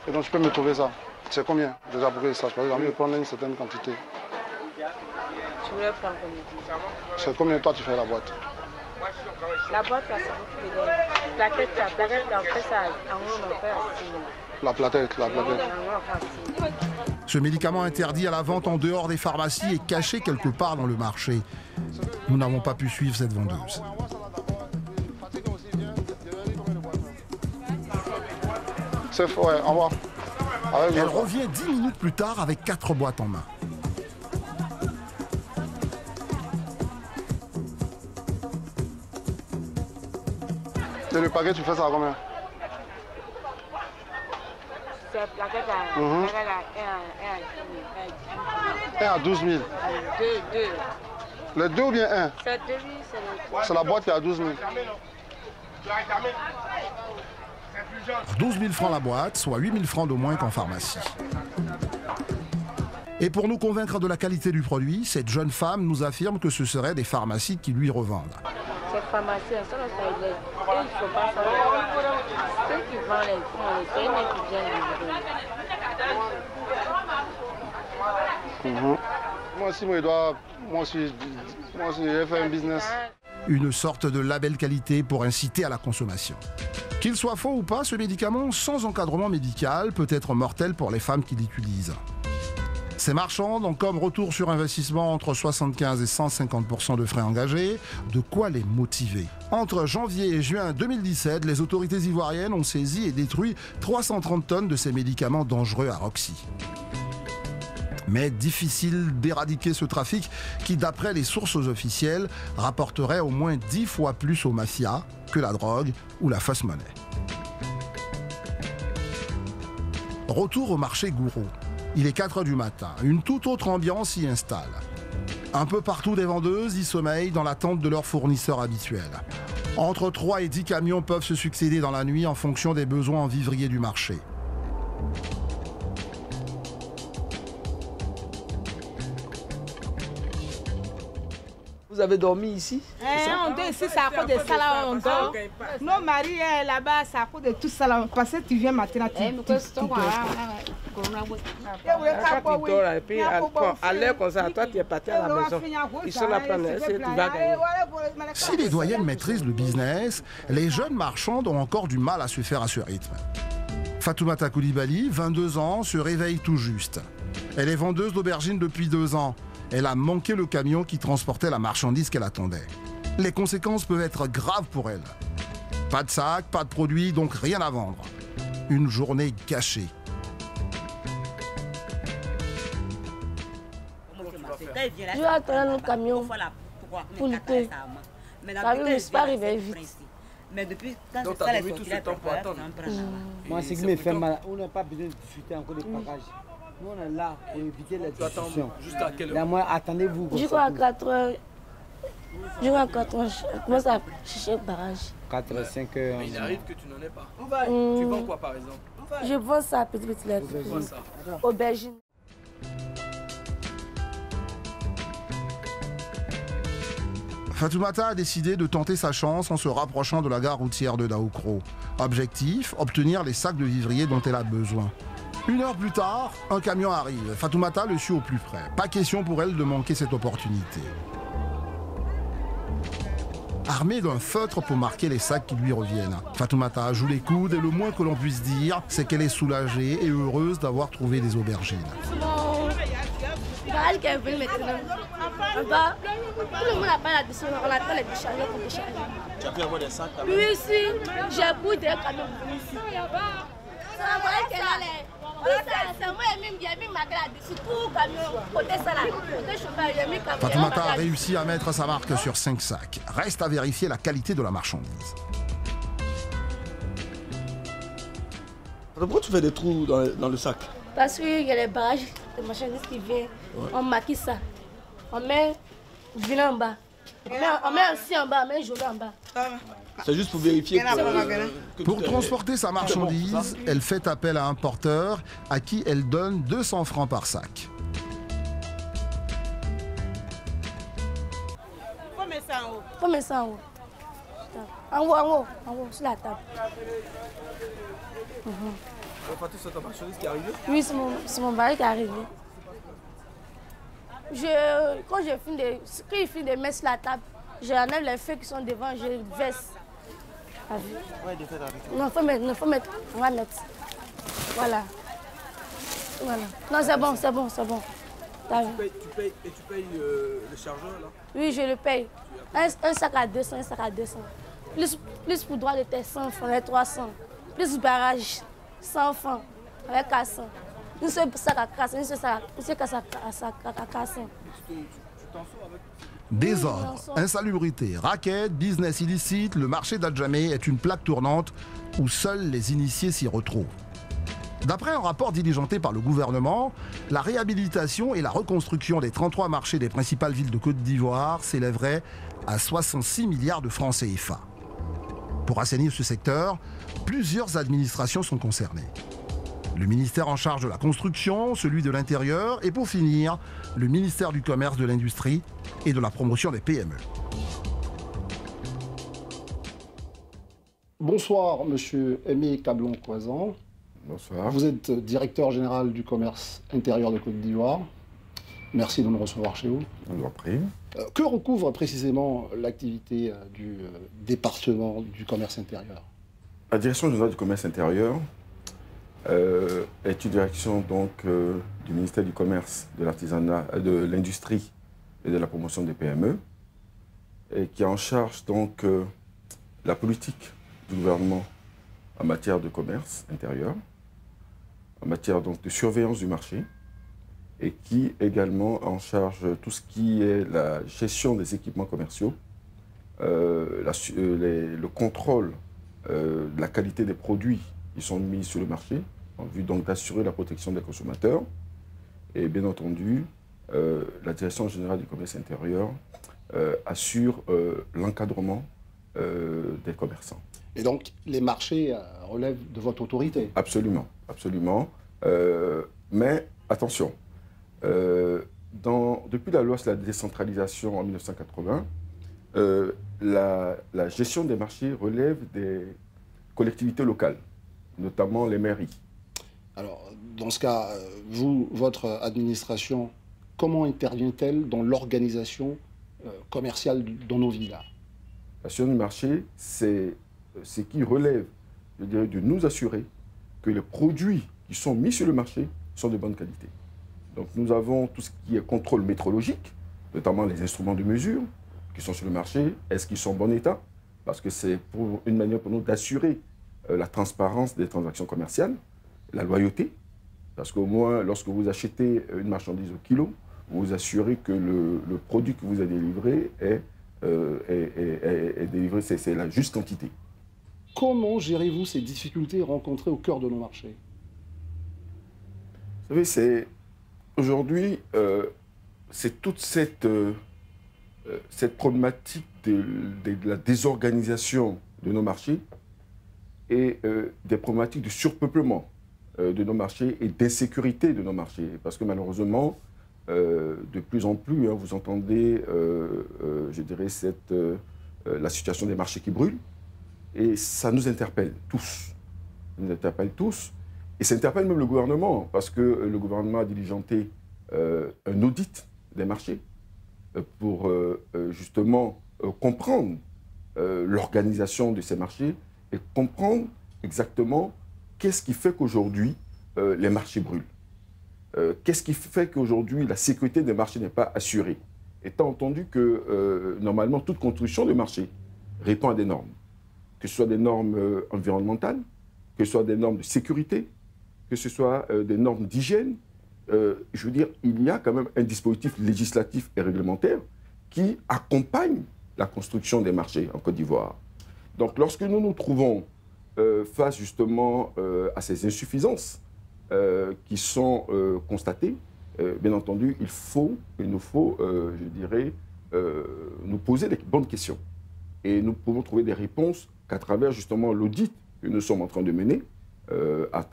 Et donc tu peux me trouver ça. C'est combien déjà pour que ça? J'ai envie de prendre une certaine quantité. Tu voulais prendre combien? C'est combien toi tu fais la boîte? La boîte là, c'est beaucoup de plaquettes, on fait ça en haut, on fait assis. La platette. Ce médicament interdit à la vente en dehors des pharmacies est caché quelque part dans le marché. Nous n'avons pas pu suivre cette vendeuse. C'est faux, ouais, au revoir. Elle revient 10 minutes plus tard avec 4 boîtes en main. Et le paquet, tu fais ça à combien? c'est plaquette à 1 à 12 000. 2. Le 2 ou bien 1? C'est 2 000, c'est le... C'est la boîte qui est à 12 000. 12 000 francs la boîte, soit 8 000 francs de moins qu'en pharmacie. Et pour nous convaincre de la qualité du produit, cette jeune femme nous affirme que ce seraient des pharmacies qui lui revendent. Ces pharmaciens, ça, ils ne sont pas ça. Ceux qui vendent les fonds, c'est eux qui viennent livrer. Moi aussi, j'ai fait un business. Une sorte de label qualité pour inciter à la consommation. Qu'il soit faux ou pas, ce médicament sans encadrement médical peut être mortel pour les femmes qui l'utilisent. Ces marchands ont comme retour sur investissement entre 75 et 150% de frais engagés, de quoi les motiver. Entre janvier et juin 2017, les autorités ivoiriennes ont saisi et détruit 330 tonnes de ces médicaments dangereux à Roxy. Mais difficile d'éradiquer ce trafic qui, d'après les sources officielles, rapporterait au moins 10 fois plus aux mafias que la drogue ou la fausse monnaie. Retour au marché Gouraud. Il est 4 h du matin. Une toute autre ambiance s'y installe. Un peu partout, des vendeuses y sommeillent dans l'attente de leurs fournisseurs habituels. Entre 3 et 10 camions peuvent se succéder dans la nuit en fonction des besoins en vivrier du marché. Vous avez dormi ici? On dort ici, c'est à cause de ça là, on dort. Nos maris là-bas, c'est à cause de tout ça là. Parce que tu viens maintenant, tu dors. Et puis à l'heure comme ça, toi tu es parti à la maison. Ils sont là prendre, tu vas gagner. Si les doyennes maîtrisent le business, les jeunes marchands ont encore du mal à se faire à ce rythme. Fatoumata Koulibaly, 22 ans, se réveille tout juste. Elle est vendeuse d'aubergines depuis 2 ans. Elle a manqué le camion qui transportait la marchandise qu'elle attendait. Les conséquences peuvent être graves pour elle. Pas de sac, pas de produit, donc rien à vendre. Une journée gâchée. Je vais attendre le camion pour lutter. Ça ne suis pas arrivé vite. Mais depuis quand donc, tu as mis tout ce temps pour attendre. Moi, ce qui me fait mal, on n'a pas besoin de discuter encore des packages. Nous, on est là pour éviter les discussions. Juste à quelle heure? Là, moi, attendez-vous. Je crois à 4 h. Je crois à 4 h. Je commence à chercher le barrage. 4 h, 5 h. Mais il arrive que tu n'en aies pas. Tu vends quoi, par exemple? Je vends ça, petit lettre. Aubergine. Fatoumata a décidé de tenter sa chance en se rapprochant de la gare routière de Daoukro. Objectif, obtenir les sacs de vivrier dont elle a besoin. 1 heure plus tard, un camion arrive. Fatoumata le suit au plus près. Pas question pour elle de manquer cette opportunité. Armée d'un feutre pour marquer les sacs qui lui reviennent, Fatoumata joue les coudes et le moins que l'on puisse dire, c'est qu'elle est soulagée et heureuse d'avoir trouvé des aubergines. Barrage qui est venu maintenant. Tout le monde n'a pas la décision, on attend les décharger pour décharger. Tu as pu avoir des sacs? Oui, si, j'ai beaucoup de camions ici. C'est moi qui est là. C'est moi qui ai mis ma glace dessus, tout camion, côté ça là, côté chauffeur, j'ai mis camion. Fatoumata a réussi à mettre sa marque sur 5 sacs. Reste à vérifier la qualité de la marchandise. Pourquoi tu fais des trous dans le sac? Parce qu'il y a les barrages de marchandises qui viennent, on maquille ça. On met du vin en bas. On met aussi en bas, on met jaune en bas. C'est juste pour vérifier Pour transporter sa marchandise, elle fait appel à un porteur à qui elle donne 200 francs par sac. Faut mettre ça en haut. Faut mettre ça en haut. En haut, sur la table. Fatou, c'est ta marchandise qui est arrivée? Oui, c'est mon baril qui est arrivé. Quand il finit de mettre sur la table, j'enlève les feuilles qui sont devant, je verse. Non, faut mettre. On va mettre. Voilà. Non, c'est bon. Tu payes le chargeur là? Oui, je le paye. Un sac à 200, un sac à 200. Plus pour droit de tes 100 francs, les 300. Plus barrage, 100 francs, avec 400. Une seule sac à 400, une seule sac à 400. Désordre, insalubrité, raquettes, business illicite, le marché d'Adjamé est une plaque tournante où seuls les initiés s'y retrouvent. D'après un rapport diligenté par le gouvernement, la réhabilitation et la reconstruction des 33 marchés des principales villes de Côte d'Ivoire s'élèveraient à 66 milliards de francs CFA. Pour assainir ce secteur, plusieurs administrations sont concernées. Le ministère en charge de la construction, celui de l'Intérieur et pour finir, le ministère du Commerce, de l'Industrie et de la promotion des PME. Bonsoir, monsieur Aimé Cablon-Coisan. Bonsoir. Vous êtes directeur général du commerce intérieur de Côte d'Ivoire. Merci de nous recevoir chez vous. On vous en prie. Que recouvre précisément l'activité du département du commerce intérieur? La direction générale du commerce intérieur est une direction donc, du ministère du Commerce, de l'Artisanat, de l'Industrie et de la promotion des PME, et qui est en charge donc la politique du gouvernement en matière de commerce intérieur, en matière donc de surveillance du marché, et qui également en charge tout ce qui est la gestion des équipements commerciaux, le contrôle de la qualité des produits qui sont mis sur le marché, en vue donc d'assurer la protection des consommateurs. Et bien entendu, la direction générale du commerce intérieur assure l'encadrement des commerçants. Et donc, les marchés relèvent de votre autorité? Absolument, absolument. Mais attention, depuis la loi sur la décentralisation en 1980, la gestion des marchés relève des collectivités locales, notamment les mairies. Alors, dans ce cas, vous, votre administration, comment intervient-elle dans l'organisation commerciale dans nos villes? La gestion du marché, c'est ce qui relève, je dirais, de nous assurer que les produits qui sont mis sur le marché sont de bonne qualité. Donc nous avons tout ce qui est contrôle métrologique, notamment les instruments de mesure qui sont sur le marché. Est-ce qu'ils sont en bon état? Parce que c'est une manière pour nous d'assurer la transparence des transactions commerciales, la loyauté. Parce qu'au moins, lorsque vous achetez une marchandise au kilo, vous vous assurez que le produit que vous avez délivré est délivré, c'est la juste quantité. Comment gérez-vous ces difficultés rencontrées au cœur de nos marchés? Vous savez, aujourd'hui, c'est toute cette problématique de la désorganisation de nos marchés et des problématiques de surpeuplement de nos marchés et d'insécurité de nos marchés. Parce que malheureusement, de plus en plus, vous entendez, je dirais, la situation des marchés qui brûlent. Et ça nous interpelle tous. Ça nous interpelle tous. Et ça interpelle même le gouvernement, parce que le gouvernement a diligenté un audit des marchés pour justement comprendre l'organisation de ces marchés et comprendre exactement qu'est-ce qui fait qu'aujourd'hui les marchés brûlent. Qu'est-ce qui fait qu'aujourd'hui la sécurité des marchés n'est pas assurée. Étant entendu que normalement toute construction de marché répond à des normes. Que ce soit des normes environnementales, que ce soit des normes de sécurité, que ce soit des normes d'hygiène. Je veux dire, il y a quand même un dispositif législatif et réglementaire qui accompagne la construction des marchés en Côte d'Ivoire. Donc lorsque nous nous trouvons face justement à ces insuffisances qui sont constatées, bien entendu, il nous faut, je dirais, nous poser les bonnes questions. Et nous pouvons trouver des réponses qu'à travers justement l'audit que nous sommes en train de mener,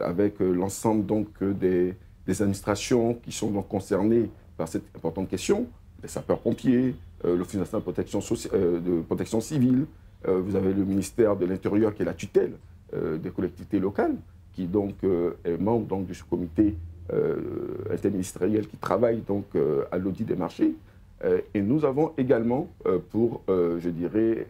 avec l'ensemble donc des administrations qui sont donc concernées par cette importante question, les sapeurs-pompiers, l'Office national de protection civile, vous avez le ministère de l'Intérieur qui est la tutelle des collectivités locales, qui donc est membre donc, de ce comité interministériel qui travaille donc à l'audit des marchés. Et nous avons également pour, je dirais,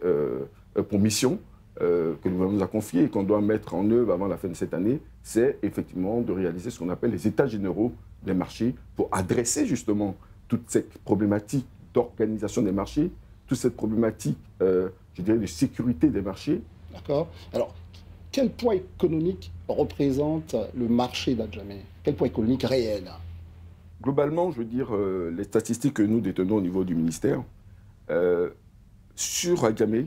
pour mission que le gouvernement nous a confié et qu'on doit mettre en œuvre avant la fin de cette année, c'est effectivement de réaliser ce qu'on appelle les états généraux des marchés pour adresser justement toute cette problématique d'organisation des marchés, toute cette problématique, je dirais, de sécurité des marchés. D'accord. Alors, quel poids économique représente le marché d'Adjamé? Quel poids économique réel? Globalement, je veux dire, les statistiques que nous détenons au niveau du ministère, sur Adjamé,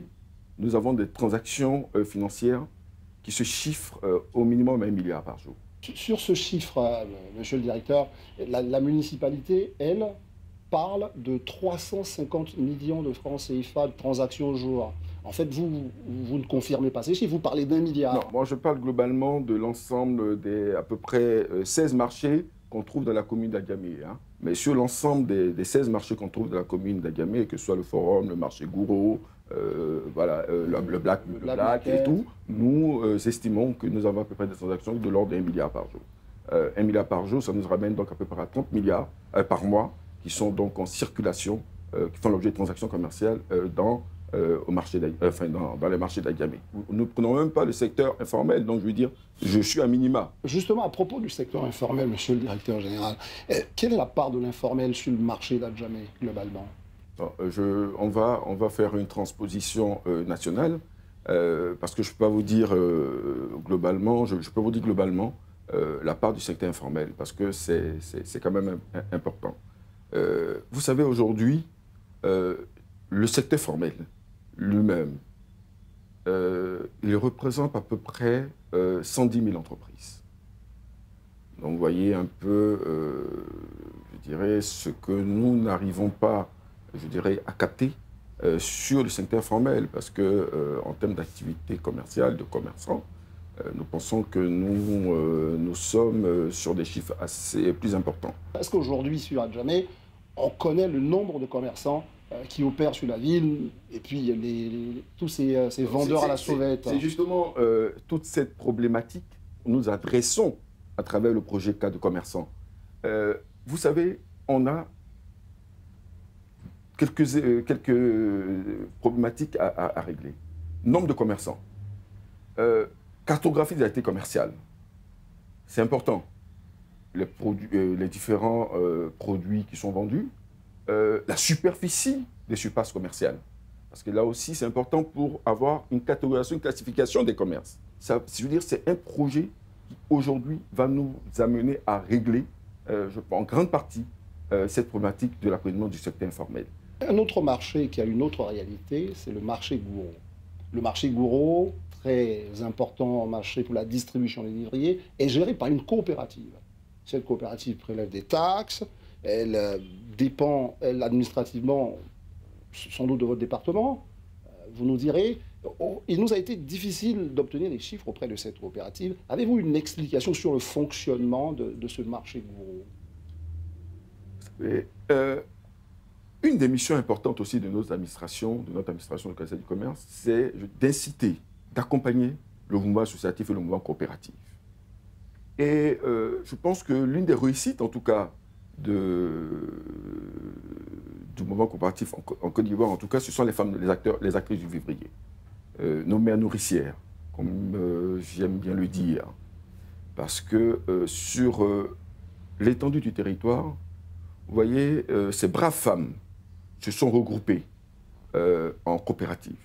nous avons des transactions financières qui se chiffrent au minimum à 1 milliard par jour. Sur ce chiffre, monsieur le directeur, la municipalité, elle, parle de 350 millions de francs CFA de transactions au jour. En fait, vous ne confirmez pas ces chiffres, vous parlez d'1 milliard. Non, moi je parle globalement de l'ensemble des à peu près 16 marchés qu'on trouve dans la commune d'Agamé. Hein. Mais sur l'ensemble des 16 marchés qu'on trouve dans la commune d'Agamé, que ce soit le Forum, le marché Gouraud, le Black et tout, nous estimons que nous avons à peu près des transactions de l'ordre d'1 milliard par jour. 1 milliard par jour, ça nous ramène donc à peu près à 30 milliards par mois qui sont donc en circulation, qui font l'objet de transactions commerciales dans les marchés d'Agamé. Nous ne prenons même pas le secteur informel, donc je veux dire, je suis à minima. Justement, à propos du secteur informel, monsieur le directeur général, quelle est la part de l'informel sur le marché d'Adjamé, globalement? On va faire une transposition nationale, parce que je ne peux pas vous dire globalement, je peux vous dire globalement la part du secteur informel, parce que c'est quand même important. Vous savez, aujourd'hui, le secteur formel lui-même, il représente à peu près 110 000 entreprises. Donc vous voyez un peu, je dirais, ce que nous n'arrivons pas, je dirais, à capter sur le secteur formel, parce que en termes d'activité commerciale, de commerçants, nous pensons que nous sommes sur des chiffres assez plus importants. Est-ce qu'aujourd'hui, sur Adjamé, on connaît le nombre de commerçants qui opèrent sur la ville, et puis tous ces vendeurs à la sauvette? C'est justement toute cette problématique que nous adressons à travers le projet Cas de commerçants. Vous savez, on a quelques problématiques à régler. Nombre de commerçants. Cartographie des activités commerciales. C'est important. Les différents produits qui sont vendus. La superficie des surfaces commerciales. Parce que là aussi, c'est important pour avoir une catégorisation, une classification des commerces. Ça, je veux dire, c'est un projet qui, aujourd'hui, va nous amener à régler, je pense, en grande partie, cette problématique de l'approvisionnement du secteur informel. Un autre marché qui a une autre réalité, c'est le marché Gouraud. Le marché Gouraud, très important marché pour la distribution des livriers, est géré par une coopérative. Cette coopérative prélève des taxes, elle dépend, elle, administrativement, sans doute de votre département. Vous nous direz, il nous a été difficile d'obtenir des chiffres auprès de cette coopérative. Avez-vous une explication sur le fonctionnement de ce marché Gouraud? Une des missions importantes aussi de notre administration du Conseil du commerce, c'est d'inciter, d'accompagner le mouvement associatif et le mouvement coopératif. Et je pense que l'une des réussites, en tout cas, du mouvement coopératif en Côte d'Ivoire, en tout cas, ce sont les femmes, les actrices du vivrier, nos mères nourricières, comme j'aime bien le dire, parce que sur l'étendue du territoire, vous voyez, ces braves femmes se sont regroupées en coopératives,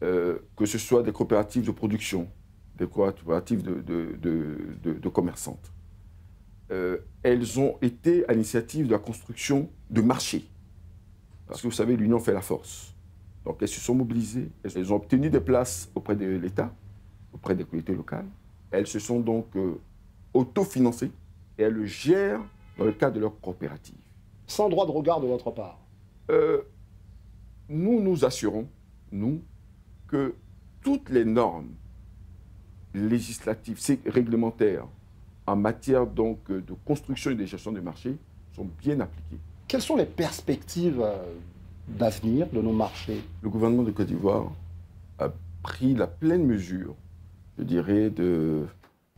que ce soit des coopératives de production, des coopératives de commerçantes. Elles ont été à l'initiative de la construction de marchés. Parce que vous savez, l'union fait la force. Donc elles se sont mobilisées, elles ont obtenu des places auprès de l'État, auprès des collectivités locales. Elles se sont donc autofinancées et elles le gèrent dans le cadre de leur coopérative. Sans droit de regard de votre part? Nous nous assurons, nous, que toutes les normes législatives, réglementaires, en matière donc de construction et de gestion des marchés sont bien appliquées. Quelles sont les perspectives d'avenir de nos marchés? Le gouvernement de Côte d'Ivoire a pris la pleine mesure, je dirais, de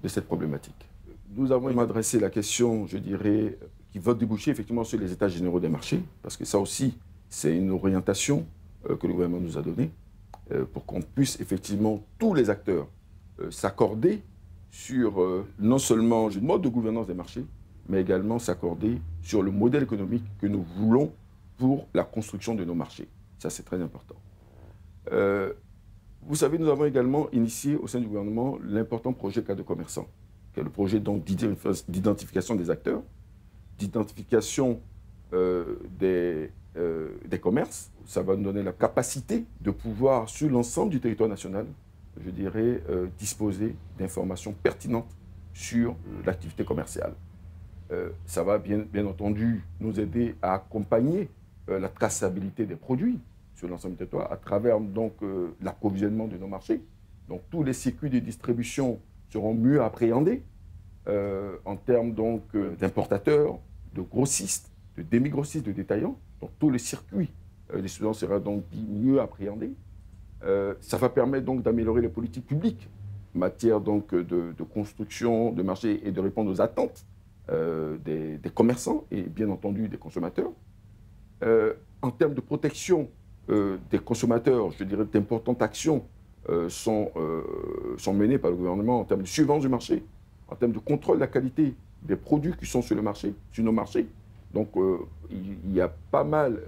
cette problématique. Nous avons adressé la question, je dirais, qui va déboucher effectivement sur les états généraux des marchés, parce que ça aussi, c'est une orientation que le gouvernement nous a donnée, pour qu'on puisse effectivement, tous les acteurs, s'accorder sur non seulement le mode de gouvernance des marchés, mais également s'accorder sur le modèle économique que nous voulons pour la construction de nos marchés. Ça, c'est très important. Vous savez, nous avons également initié au sein du gouvernement l'important projet Cas de commerçants, qui est le projet d'identification des acteurs, d'identification des commerces. Ça va nous donner la capacité de pouvoir, sur l'ensemble du territoire national, je dirais, disposer d'informations pertinentes sur l'activité commerciale. Ça va bien entendu nous aider à accompagner la traçabilité des produits sur l'ensemble du territoire à travers donc l'approvisionnement de nos marchés. Donc tous les circuits de distribution seront mieux appréhendés en termes donc d'importateurs, de grossistes, de demi-grossistes, de détaillants. Donc tous les circuits des distribution seront donc mieux appréhendés. Ça va permettre donc d'améliorer les politiques publiques en matière donc de construction de marchés et de répondre aux attentes des commerçants et bien entendu des consommateurs. En termes de protection des consommateurs, je dirais d'importantes actions sont menées par le gouvernement en termes de surveillance du marché, en termes de contrôle de la qualité des produits qui sont sur le marché, sur nos marchés. Donc il y a pas mal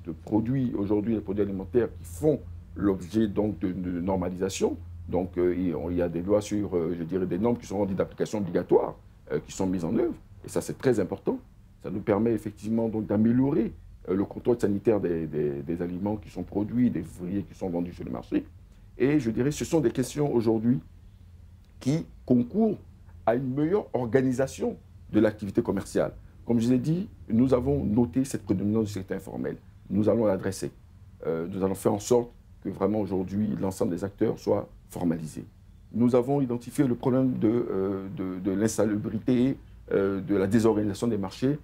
de produits aujourd'hui, les produits alimentaires qui font l'objet donc de normalisation. Donc il y a des lois sur, je dirais, des normes qui sont rendues d'application obligatoire, qui sont mises en œuvre. Et ça, c'est très important. Ça nous permet effectivement donc d'améliorer le contrôle sanitaire des aliments qui sont produits, des ouvriers qui sont vendus sur le marché. Et je dirais, ce sont des questions aujourd'hui qui concourent à une meilleure organisation de l'activité commerciale. Comme je l'ai dit, nous avons noté cette prédominance du secteur informel. Nous allons l'adresser. Nous allons faire en sorte que vraiment aujourd'hui, l'ensemble des acteurs soient formalisés. Nous avons identifié le problème de l'insalubrité, de la désorganisation des marchés.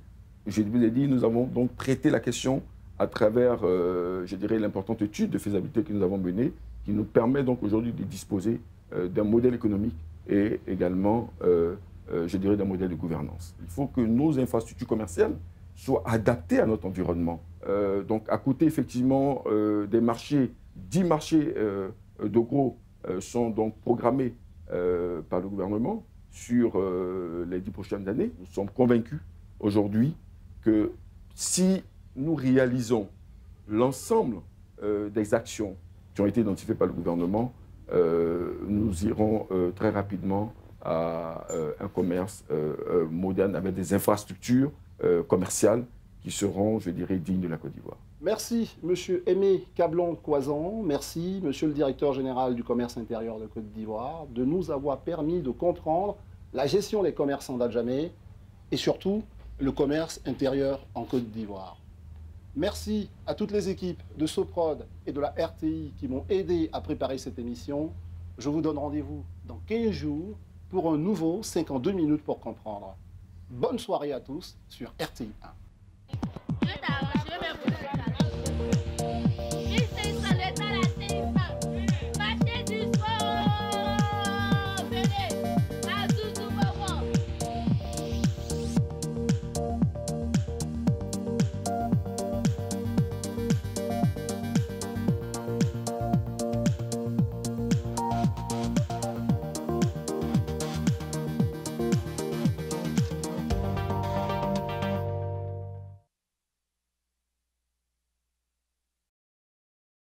Je vous ai dit, nous avons donc traité la question à travers, je dirais, l'importante étude de faisabilité que nous avons menée, qui nous permet donc aujourd'hui de disposer d'un modèle économique et également, je dirais, d'un modèle de gouvernance. Il faut que nos infrastructures commerciales soient adaptées à notre environnement. Donc, à côté, effectivement, des marchés, 10 marchés de gros sont donc programmés par le gouvernement sur les 10 prochaines années. Nous sommes convaincus aujourd'hui que si nous réalisons l'ensemble des actions qui ont été identifiées par le gouvernement, nous irons très rapidement à un commerce moderne avec des infrastructures commerciales qui seront, je dirais, dignes de la Côte d'Ivoire. Merci, Monsieur Aimé Cablon-Coisan. Merci, Monsieur le Directeur Général du Commerce Intérieur de Côte d'Ivoire, de nous avoir permis de comprendre la gestion des commerçants d'Adjamé et surtout le commerce intérieur en Côte d'Ivoire. Merci à toutes les équipes de Soprod et de la RTI qui m'ont aidé à préparer cette émission. Je vous donne rendez-vous dans 15 jours pour un nouveau 52 minutes pour comprendre. Bonne soirée à tous sur RTI 1.